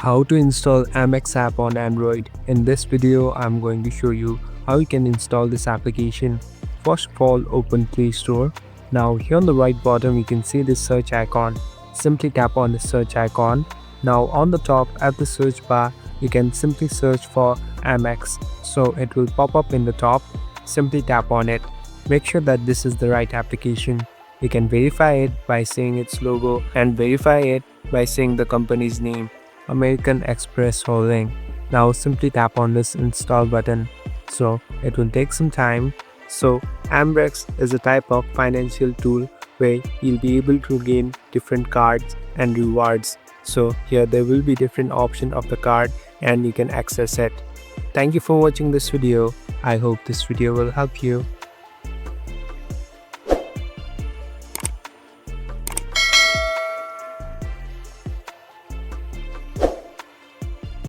How to install Amex app on Android. In this video, I'm going to show you how you can install this application. First of all, open Play Store. Now here on the right bottom, you can see this search icon. Simply tap on the search icon. Now on the top at the search bar, you can simply search for Amex. So it will pop up in the top. Simply tap on it. Make sure that this is the right application. You can verify it by seeing its logo and verify it by seeing the company's name, American Express Holding. Now simply tap on this install button. So it will take some time. So Amex is a type of financial tool where you'll be able to gain different cards and rewards. So here there will be different option of the card and you can access it. Thank you for watching this video. I hope this video will help you.